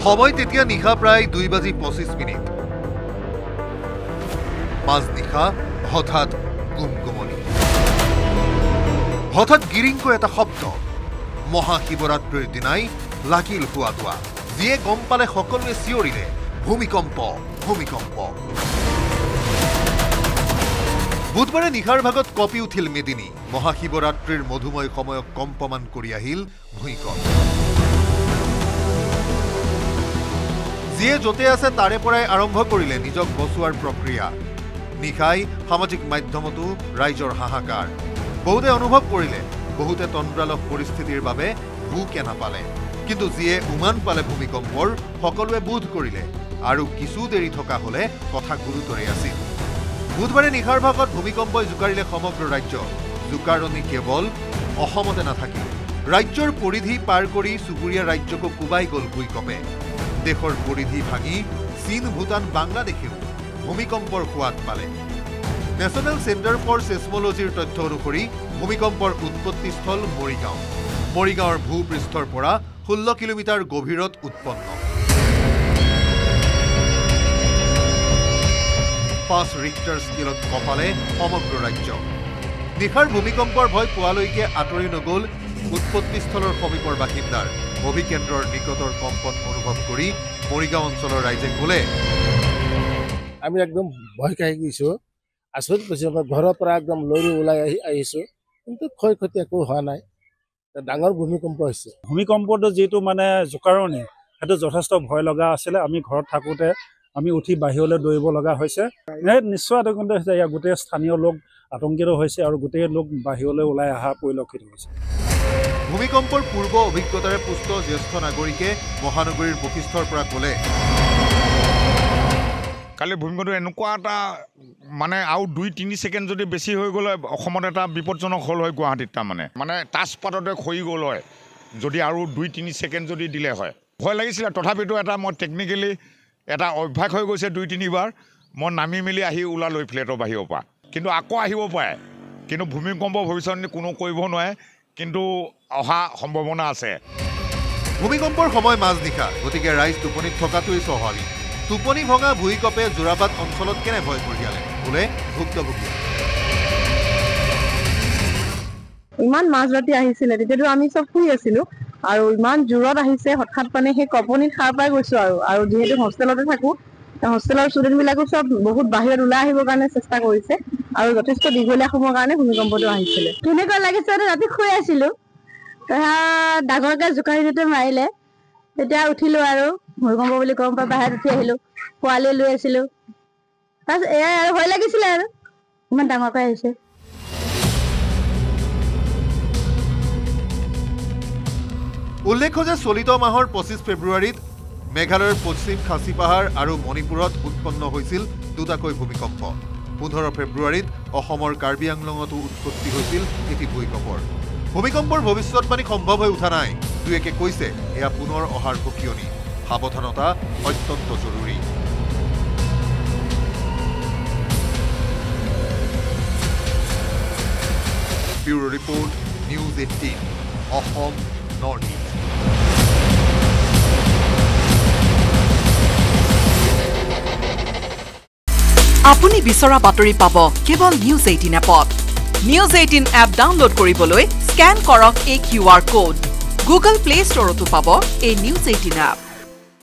সময় তেতিয়া নিশা প্ৰায় 2:25 মাজ নিশা হঠাৎ গুমগুমনি হঠাৎ গিৰিংকৈ এটা শব্দ মহাশিৱৰাত্ৰিৰ দিনাই লাগিল হুৱাদোৱা যিয়ে গম পালে সকলোৱে চিঞৰিলে ভূমিকম্প ভূমিকম্প বুধবাৰে নিশাৰ ভাগত কঁপি উঠিল মেদিনী মহাশিৱৰাত্ৰিৰ মধুময় সময়ক কম্পমান কৰি আহিল ভূমিকম্প যিয়ে য'তে আছে তাৰে পৰাই আৰম্ভ কৰিলে নিজক বচোৱাৰ প্ৰক্ৰিয়া নিশাই সামাজিক মাধ্যমতো ৰাইজৰ হাহাকাৰ বহুতে অনুভৱ কৰিলে বহুতে তন্দ্ৰালভ পৰিস্থিতিৰ বাবে ভূকে নাপালে কিন্তু যিয়ে উমান পালে ভূমিকম্পৰ সকলোৱে বোধ কৰিলে আৰু কিছু দেৰি থকা হলে কথা গুৰুতৰে আছিল বুধবাৰে নিশাৰ ভাগত ভূমিকম্পই জোকাৰিলে সমগ্ৰ ৰাজ্য জোকাৰণি কেৱল অসমতে নাথাকিল ৰাজ্যৰ পৰিধি পাৰ কৰি চুবুৰীয়া ৰাজ্যকো কুবাই গ'ল ভূমিকম্পে দেশৰ পৰিধি ভাঙি চীন ভূটান বাংলাদেশেও ভূমিকম্পৰ সোৱাদ পালে নেশ্যনেল চেণ্টাৰ ফৰ চেছমলজিৰ তথ্য অনুসৰি ভূমিকম্পৰ উৎপত্তিস্থল মৰিগাঁৱৰ ভূপৃষ্ঠৰ পৰা 16 কিলোমিটাৰ গভীৰত উৎপন্ন 5 ৰিক্টাৰ স্কেলত কঁপালে সমগ্ৰ ৰাজ্য নিশাৰ ভূমিকম্পৰ ভয় পোৱালৈকে আঁতৰি নগ'ল উৎপত্তিস্থলৰ সমীপৰ বাসিন্দাৰ অভিকেন্দ্ৰৰ নিকটৰ কম্পন অনুভৱ কৰি মৰিগাঁও অঞ্চলৰ ৰাইজে ক'লে আমি একদম ভয় খাই গৈছোঁ আচৰিত পাইছোঁ ঘৰৰ পৰা একদম লৰি ওলাই আহিছোঁ কিন্তু ক্ষয় ক্ষতি একো হোৱা নাই ডাঙৰ ভূমিকম্প হৈছে ভূমিকম্পটো যিটো মানে জোকাৰণি সেইটো যথেষ্ট ভয় লগা আছিলে আমি ঘৰত থাকোঁতে আমি উঠি বাহিৰলৈ দৌৰিব লগা হৈছে নিশ্চয় আতংকিত হৈছে ইয়াৰ গোটেই স্থানীয় লোক আতংকিত হৈছে আৰু গোটেই লোক বাহিৰলৈ ওলাই অহা পৰিলক্ষিত হৈছে ভূমিকম্পৰ পূৰ্ব অভিজ্ঞতাৰে পুষ্ট জ্যেষ্ঠ নাগৰিকে মহানগৰীৰ বশিষ্ঠৰ পৰা ক'লে কালি ভূমিকম্পটো এনেকুৱা এটা মানে আৰু 2-3 ছেকেণ্ড যদি বেছি হৈ গ'লে অসমত এটা বিপদজনক হ'ল হয় গুৱাহাটীত মানে তাজপাততে খহি গ'ল হয় যদি আৰু 2-3 ছেকেণ্ড যদি দিলে হয় ভয় লাগিছিলে তথাপিতো এটা মই টেকনিকেলি এটা অভ্যাস হৈ গৈছে 2-3 বাৰ মই নামি মেলি আহি ওলালৈ ফ্লেটৰ বাহিৰৰ পৰা কিন্তু আকৌ আহিব পাৰে কিন্তু ভূমিকম্প ভৱিষ্যতে কোনো কৰিব নোৱাৰে কিন্তু অহা সম্ভাৱনা আছে ভূমিকম্পৰ সময় মাজনিশা গতিকে ৰাইজ টোপনিত থকাটোৱেই স্বাভাৱিক টোপনি ভঙা ভূমিকম্পে যোৰাবাট অঞ্চলত কেনে ভয় কঢ়িয়ালে বোলে ভুক্তভোগী ইমান মাজৰাতি আহিছিলে তেতিয়াতো আমি চব শুই আছিলো আৰু ইমান জোৰত আহিছে হঠাৎ মানে সেই কঁপনিত সাৰ পাই গৈছো আৰু যিহেতু হোষ্টেলতে থাকো হোষ্টেলৰ ষ্টুডেণ্ট বিলাকো চব বহুত বাহিৰত ওলাই আহিবৰ কাৰণে চেষ্টা কৰিছে আৰু যথেষ্ট দীঘলীয়া সময়ৰ কাৰণে ভূমিকম্পটো আহিছিলে কেনেকুৱা লাগিছে ৰাতি শুই আছিলো ডাঙৰকে জোকাৰিতে মাৰিলে তেতিয়া উঠিলো আৰু ভূমিকম্প বুলি গম পাই বাহিৰত উঠি আহিলো পোৱালি লৈ আছিলো তাৰপিছত এয়াই আৰু ভয় লাগিছিলে আৰু ইমান ডাঙৰকে আহিছে উল্লেখ্য যে চলিত মাহৰ 25 ফেব্ৰুৱাৰীত মেঘালয়ৰ পশ্চিম খাচী পাহাৰ আৰু মণিপুৰত উৎপন্ন হৈছিল দুটাকৈ ভূমিকম্প 15 ফেব্ৰুৱাৰীত অসমৰ কাৰ্বি আংলঙতো উৎপত্তি হৈছিল এটি ভূমিকম্পৰ ভূমিকম্পৰ ভৱিষ্যৎবাণী সম্ভৱ হৈ উঠা নাই দুয়েকে কৈছে এয়া পুনৰ অহাৰ সকিয়নি সাৱধানতা অত্যন্ত জৰুৰী bureau report news 18 Assam north east আপুনি বিচৰা বাতৰি পাব কেৱল নিউজ 18 এপত নিউজ 18 এপ ডাউনলোড কৰিবলৈ স্ক্যান কৰক এই QR কোড গুগল প্লে ষ্টৰতো পাব এই নিউজ 18 এপ